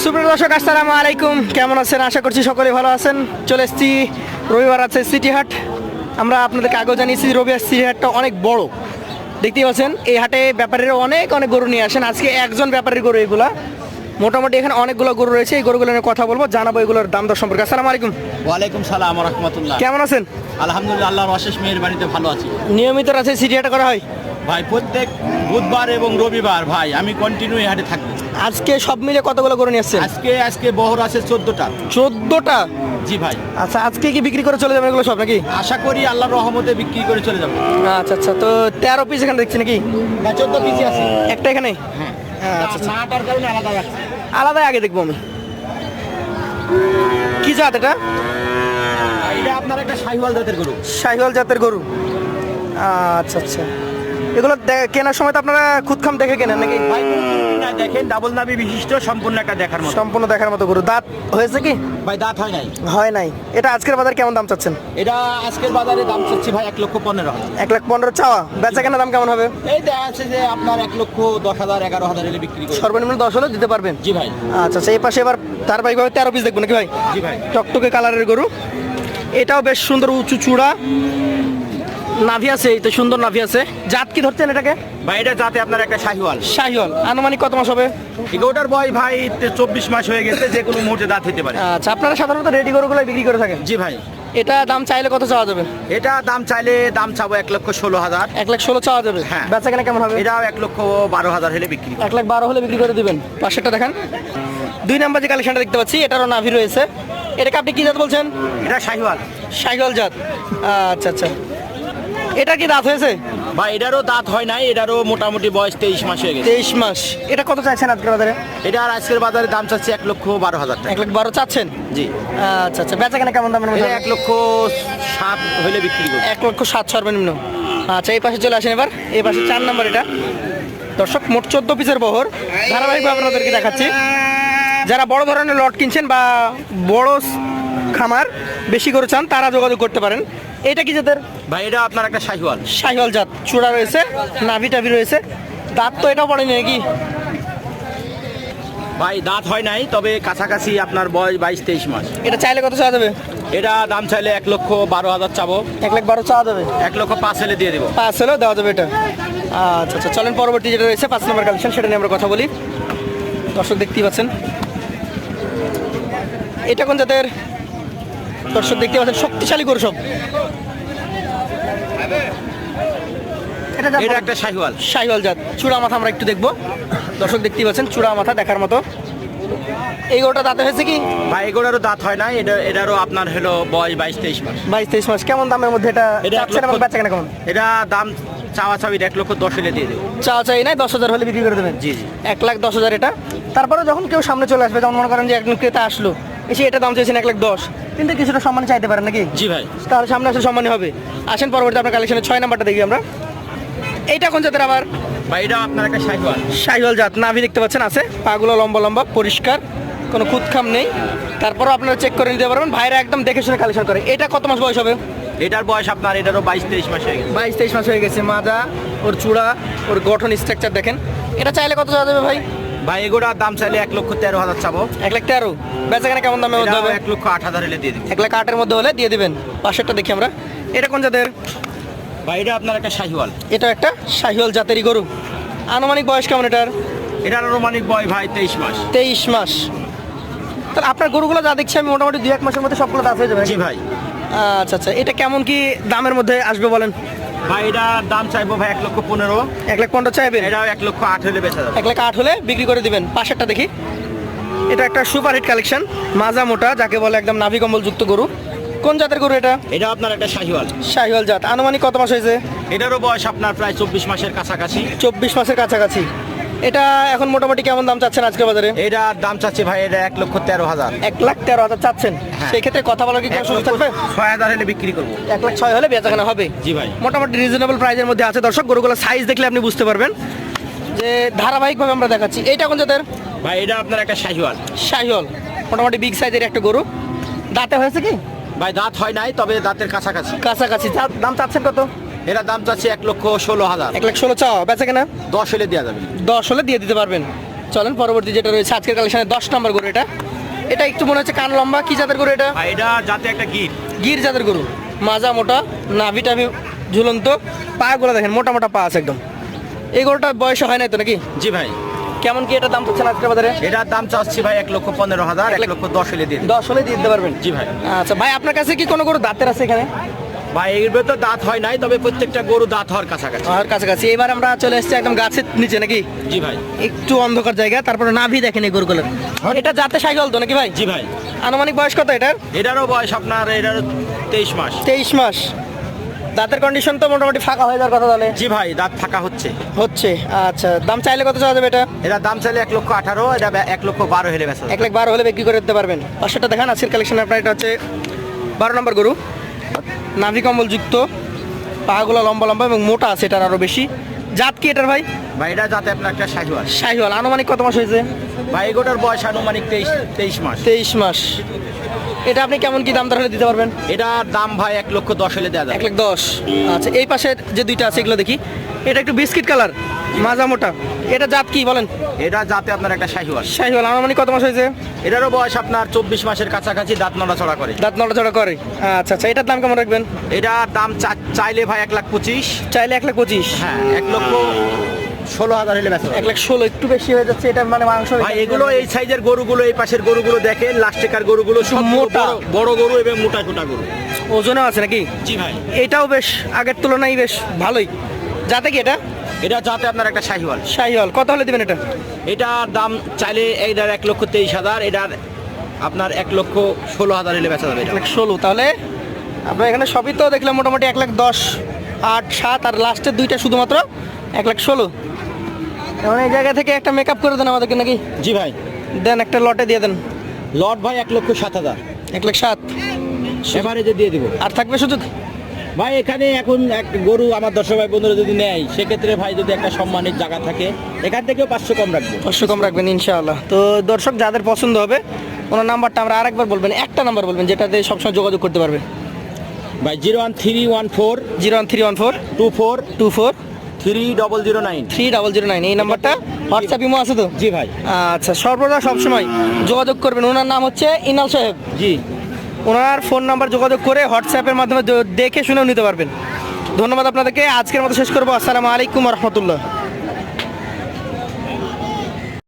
সুপ্রিয় দর্শক আসসালামু আলাইকুম, কেমন আছেন? আশা করছি সকলে ভালো আছেন। চলে এসেছি, রবিবার আছে সিটি হাট। আমরা আপনাদেরকে আগেও জানিয়েছি রবিবার সিটি হাটটা অনেক বড়, দেখতেই পাচ্ছেন। এই হাটে ব্যাপারীরা অনেক অনেক গরু নিয়ে আসেন। আজকে একজন ব্যাপারীর গরু এগুলা, মোটামুটি এখানে অনেকগুলো গরু রয়েছে। এই গরুগুলো নিয়ে কথা বলবো, জানাবো এগুলোর দাম দর সম্পর্কে। আসসালামু আলাইকুম। ওয়ালাইকুম সালাম ওয়া রাহমাতুল্লাহ। কেমন আছেন? আলহামদুলিল্লাহ, আল্লাহর অশেষ মেহেরবানিতে ভালো আছি। নিয়মিত আছে সিটি হাটে করা হয় ভাই, প্রত্যেক বুধবার এবং রবিবার ভাই আমি কন্টিনিউ এই হাটে থাকবো। আজকে সব মিলে কতগুলো গরু নিয়ে আসছেন? আজকে বহর আছে 14টা। 14টা? জি ভাই। আচ্ছা, আজকে কি বিক্রি করে চলে যাবেন এগুলো সব নাকি? আশা করি আল্লাহর রহমতে বিক্রি করে চলে যাবো। আচ্ছা আচ্ছা, তো 13 পিস এখানে দেখছি নাকি? না, 14 পিসি আছে। একটা এখানে? হ্যাঁ। আচ্ছা আচ্ছা, নাটার কারণে আলাদা রাখছি। আলাদা আগে দেখবো আমি। কি জাত এটা? এটা আপনার একটা শাহিওয়াল জাতের গরু। শাহিওয়াল জাতের গরু। আচ্ছা আচ্ছা, এগুলো কেনার সময় তো আপনারা খুদখাম দেখে কেনেন নাকি? ভাই না, দেখেন ডাবল নাভি বিশিষ্ট, সম্পূর্ণ একটা দেখার মতো। সম্পূর্ণ দেখার মতো গরু। দাঁত হয়েছে কি? ভাই দাঁত হয় নাই। হয় নাই। এটা আজকের বাজার কেমন দাম চাচ্ছেন? এটা আজকের বাজারে দাম চাচ্ছি ভাই 1,15,000। 1,15,000 চাওয়া, বেচা কেনা দাম কেমন হবে? এই দেখা যাচ্ছে যে আপনার 1,10,000 11,000 হলে বিক্রি করে। সর্বনিম্ন 10 হলে দিতে পারবেন? জি ভাই। আচ্ছা আচ্ছা, এই পাশে এবার ধারাবাহিকভাবে 13 পিস দেখবো নাকি ভাই? জি ভাই। টকটকে কালারের গরু। এটাও বেশ সুন্দর, উঁচু চূড়া, নাভি আছে, এই তো সুন্দর নাভি আছে। জাত কি ধরছেন এটাকে? ভাই এটা যাতে আপনার একটা শাহিওয়াল। শাহিওয়াল। আনুমানিক কত মাস হবে? ওটার বয় ভাই 24 মাস হয়ে গেছে, যে কোনো মুহূর্তে দাঁত হতে পারে। আচ্ছা, আপনারা সাধারণত রেডি গরুগুলো বিক্রি করে থাকেন? জি ভাই। এটা দাম চাইলে কত চাওয়া যাবে? এটা দাম চাইলে দাম চাবো 1,16,000। 1,16,000 চাওয়া যাবে? হ্যাঁ। বেচা কেনা কেমন হবে? এটাও 1,12,000 হলে বিক্রি করব। 1,12,000 হলে বিক্রি করে দিবেন। পাশেরটা দেখেন, 2 নাম্বার যে কালেকশনটা দেখতে পাচ্ছি, এটারও নাভি রয়েছে। এটাকে আপনি কি জাত বলছেন? এটা শাহিওয়াল। শাহিওয়াল জাত। আচ্ছা আচ্ছা, এটা কি দাঁত হয়েছে? ভাই এটারও দাঁত হয় নাই, এটারও মোটামুটি বয়স 23 মাস হয়ে গেছে। 23 মাস। এটা কত চাইছেন আজকের বাজারে? এটা আর আজকের বাজারে দাম চাচ্ছি 1,12,000 টাকা। 1,12,000 চাচ্ছেন? জি। আচ্ছা আচ্ছা, বেচা কেনা কেমন দামের মধ্যে? এটা 1,07,000 হলে বিক্রি করব। 1,07,000 সর্বনিম্ন। আচ্ছা, এই পাশে চলে আসেন এবার। এই পাশে 4 নাম্বার। এটা দর্শক মোট 14 পিসের বহর। ধারাবাহিকভাবে আপনাদেরকে দেখাচ্ছি। যারা বড় ধরনের লট কিনছেন বা বড় খামার বেশি করে চান, তারা যোগাযোগ করতে পারেন। এটা কি জাতের? ভাই এটা আপনার একটা শাহিওয়াল। শাহিওয়াল জাত। চূড়া রয়েছে, নাভি টাভি রয়েছে। দাঁত তো এটাও পড়েনি নাকি? ভাই দাঁত হয় নাই, তবে কাছাকাছি আপনার বয়স 22-23 মাস। এটা চাইলে কত চাওয়া যাবে? এটা দাম চাইলে 1,12,000 চাবো। 1,12,000 চাওয়া যাবে? 1,05,000 হলে দিয়ে দেবো। 5 হলেও দেওয়া যাবে এটা। আচ্ছা আচ্ছা, চলেন পরবর্তী যেটা রয়েছে 5 নম্বর কালেকশন, সেটা নিয়ে আমরা কথা বলি। দর্শক দেখতেই পাচ্ছেন, এটা কোন জাতের? দর্শক দেখতে পাচ্ছেন শক্তিশালী গরু সব। এটা একটা শাহিওয়াল। শাহিওয়াল জাত। চূড়া মাথা আমরা একটু দেখবো। দর্শক দেখতেই পাচ্ছেন, চূড়া মাথা দেখার মতো। এই গরুটা দাঁতে হয়েছে কি? ভাই এগুলোরও দাঁত হয় না, এটারও আপনার হলো বয়স 22-23 মাস। 22-23 মাস। কেমন দামের মধ্যে এটা? এটা চাচ্ছেন এবং বেচা কেনা কেমন? এটা দাম চাওয়া চাবি 1,10,000 হলে দিয়ে দেবো। চাওয়া চাই নাই, 10,000 হলে বিক্রি করে দেবেন? জি জি। 1,10,000 এটা। তারপরে যখন কেউ সামনে চলে আসবে, যেমন মনে করেন যে একজন ক্রেতা আসলো, এসে এটা দাম চাইছেন 1,10,000, কিন্তু কিছুটা সম্মান চাইতে পারেন নাকি? জি ভাই। তাহলে সামনে আসলে সম্মানই হবে। আসেন পরবর্তী আপনার কালেকশনের 6 নাম্বারটা দেখি আমরা। এইটা কোন জাতের আবার? ভাই এটা আপনার একটা শাহিওয়াল। শাহিওয়াল জাত। নাভি দেখতে পাচ্ছেন আছে, পাগুলো লম্বা লম্বা, পরিষ্কার, কোনো খুঁতখাম নেই। তারপরও আপনারা চেক করে নিতে পারবেন, ভাইরা একদম দেখে শুনে কালেকশন করে। এটা কত মাস বয়স হবে? এটার বয়স আপনার এটারও 22-23 মাস হয়ে গেছে। 22-23 মাস হয়ে গেছে। মাজা, ওর চূড়া, ওর গঠন, স্ট্রাকচার দেখেন। এটা চাইলে কত চাওয়া যাবে ভাই? ভাই এগুলোর দাম চাইলে 1,13,000 চাবো। 1,13,000। বেচা কেনা কেমন দামের মধ্যে হবে? 1,08,000 হলে দিয়ে দেবো। 1,08,000 মধ্যে হলে দিয়ে দিবেন। পাশেরটা দেখি আমরা। এটা কোন জাতের? ভাই এটা আপনার একটা শাহিওয়াল। এটা একটা শাহিওয়াল জাতেরই গরু। আনুমানিক বয়স কেমন এটার? এটার আনুমানিক বয়স ভাই 23 মাস। 23 মাস। তাহলে আপনার গরুগুলো যা দেখছি আমি, মোটামুটি 2-1 মাসের মধ্যে সবগুলো দাঁত হয়ে যাবে? জি ভাই। আচ্ছা আচ্ছা, এটা কেমন কি দামের মধ্যে আসবে বলেন? ভাই এটার দাম চাইবো ভাই 1,15,000। 1,15,000 চাইবেন? এটাও 1,08,000 হলে বেচা যাবে। 1,08,000 হলে বিক্রি করে দিবেন। পাশেরটা দেখি। এটা একটা সুপারহিট কালেকশন, মাজা মোটা, যাকে বলে একদম নাভি কম্বল যুক্ত গরু। কোন জাতের গরু এটা? এটা আপনার একটা শাহিওয়াল। শাহিওয়াল জাত। আনুমানিক কত মাস হয়েছে? এটারও বয়স আপনার প্রায় 24 মাসের কাছাকাছি। 24 মাসের কাছাকাছি। এটা এখন মোটামুটি কেমন দাম চাচ্ছেন আজকের বাজারে? এটার দাম চাচ্ছে ভাই এটা 1,13,000। 1,13,000 চাচ্ছেন? হ্যাঁ। সেই ক্ষেত্রে কথা বলার কি কোনো সুযোগ থাকবে? 6,000 হলে বিক্রি করবো। 1,06,000 হলে বেচা কেনা হবে? জি ভাই। মোটামুটি রিজনেবল প্রাইসের মধ্যে আছে। দর্শক গরুগুলো সাইজ দেখলে আপনি বুঝতে পারবেন যে ধারাবাহিকভাবে আমরা দেখাচ্ছি। এইটা কোন জাতের? ভাই এটা আপনার একটা শাহিওয়াল। শাহিওয়াল। মোটামুটি বিগ সাইজের একটা গরু। দাঁতে হয়েছে কি? ভাই দাঁত হয় নাই, তবে দাঁতের কাছাকাছি। কাছাকাছি। দাম চাচ্ছেন কত? এটার দাম চাচ্ছে 1,16,000। 1,16,000 চাওয়া, বেচা কেনা 10 হলে দেওয়া যাবে। 10 হলে দিয়ে দিতে পারবেন। চলেন পরবর্তী যেটা রয়েছে আজকের কালেকশনে 10 নম্বর গরু এটা। এটা একটু মনে হচ্ছে কান লম্বা, কি জাতের গরু এটা? ভাই এটা যাতে একটা গির। গির জাতের গরু, মাজা মোটা, নাভি টাভি ঝুলন্ত, পাগুলো দেখেন মোটা মোটা পা আছে একদম। এই গরুটার বয়স হয় নাই তো নাকি? জি ভাই। কেমন কি এটা দাম পাচ্ছেন আজকের বাজারে? এটার দাম চাচ্ছি ভাই 1,15,000, 1,10,000 হলে দিয়ে দিন। 10 হলে দিয়ে দিতে পারবেন? জি ভাই। আচ্ছা ভাই, আপনার কাছে কি কোনো গরু দাঁতের আছে এখানে? ভাই এর ভেতর দাঁত হয় নাই, তবে প্রত্যেকটা গরু দাঁত হওয়ার কাছাকাছি। আর কাছাকাছি। এবার আমরা চলে এসেছি একদম গাছের নিচে নাকি? জি ভাই। একটু অন্ধকার জায়গা, তারপরে নাভি দেখেন এই গরুগুলোর। এটা জাতে সাইকেল তো নাকি ভাই? জি ভাই। আনুমানিক বয়স কত এটার? এটারও বয়স আপনার 23 মাস। 23 মাস। দাঁতের কন্ডিশন তো মোটামুটি ফাঁকা হয়ে যাওয়ার কথা তাহলে। জি ভাই, দাঁত ফাঁকা হচ্ছে। হচ্ছে। আচ্ছা, দাম চাইলে কত চাওয়া যাবে এটা? এটার দাম চাইলে 1,18,000, এটা 1,12,000 হলে বেচা যাবে। 1,12,000 হলে বিক্রি করে দিতে পারবেন। পাঁচশোটা দেখান আজকের কালেকশন আপনার। এটা হচ্ছে 12 নম্বর গরু, নাভি কম্বল যুক্ত, পাগুলো লম্বা লম্বা এবং মোটা আছে এটার আরো বেশি। জাত কি এটার ভাই? ভাই এটা যাতে আপনার একটা শাহিওয়াল। শাহিওয়াল। আনুমানিক কত মাস হয়েছে? ভাই এগোটার বয়স আনুমানিক 23 মাস। 23 মাস। এটা আপনি কেমন কি দাম দর হলে দিতে পারবেন? এটার দাম ভাই 1,10,000 হলে দেওয়া যাবে। 1,10,000। আচ্ছা, এই পাশে যে দুইটা আছে এগুলো দেখি। এটা একটু বিস্কিট কালার, মাজা মোটা। এটা জাত কি বলেন? এটা যাতে আপনার একটা শাহিওয়াল। শাহিওয়াল। আনুমানিক কত মাস হয়েছে? এটারও বয়স আপনার 24 মাসের কাছাকাছি, দাঁত নড়াচড়া করে। দাঁত নড়াচড়া করে। আচ্ছা আচ্ছা, এটার দাম কেমন রাখবেন? এটার দাম চাইলে ভাই 1,25,000। চাইলে 1,25,000। হ্যাঁ, 1,16,000 হলে বেচা যাবে। 1,16,000 একটু বেশি হয়ে যাচ্ছে। এটা মানে মাংস ভাই এগুলো এই সাইজের গরুগুলো, এই পাশের গরুগুলো দেখেন, লাস্টেকার গরুগুলো সব মোটা। বড় গরু এবং মোটা ছোটা গরু। ওজনও আছে নাকি? জি ভাই। এটাও বেশ আগের তুলনায় বেশ ভালোই। যাতে কি এটা? এটা যাতে আপনার একটা শাহিওয়াল। শাহিওয়াল। কত হলে দিবেন এটা? এটার দাম চাইলে এটার 1,23,000, এটার আপনার 1,16,000 হলে বেচা যাবে। 1,16,000। তাহলে আপনার এখানে সবই তো দেখলাম মোটামুটি 1,10,000, 8, 7 আর লাস্টের দুইটা শুধুমাত্র 1,16,000। এখন এই জায়গা থেকে একটা মেকআপ করে দেন আমাদেরকে নাকি? জি ভাই। দেন, একটা লটে দিয়ে দেন। লট ভাই 1,07,000 1,07,000। এভারেজে দিয়ে দিব। আর থাকবে সুযোগ? ভাই এখানে এখন এক গরু আমার দর্শক ভাই বন্ধুরা যদি নেয়, সেক্ষেত্রে ভাই যদি একটা সম্মানের জায়গা থাকে, এখান থেকেও 500 কম রাখবো। 500 কম রাখবেন ইনশাআল্লাহ। তো দর্শক যাদের পছন্দ হবে, ওনার নাম্বারটা আমরা আরেকবার বলবেন, একটা নাম্বার বলবেন যেটাতে সবসময় যোগাযোগ করতে পারবে। ভাই 01314 01314 24 24 3009। 3009। এই নাম্বারটা হোয়াটসঅ্যাপ ইমো আছে তো? জি ভাই। আচ্ছা, সর্বদা সবসময় যোগাযোগ করবেন। ওনার নাম হচ্ছে ইনাল সাহেব। জি। ওনার ফোন নাম্বার যোগাযোগ করে হোয়াটসঅ্যাপের মাধ্যমে দেখে শুনেও নিতে পারবেন। ধন্যবাদ আপনাদেরকে। আজকের মতো শেষ করবো। আসসালামু আলাইকুম রহমতুল্লাহ।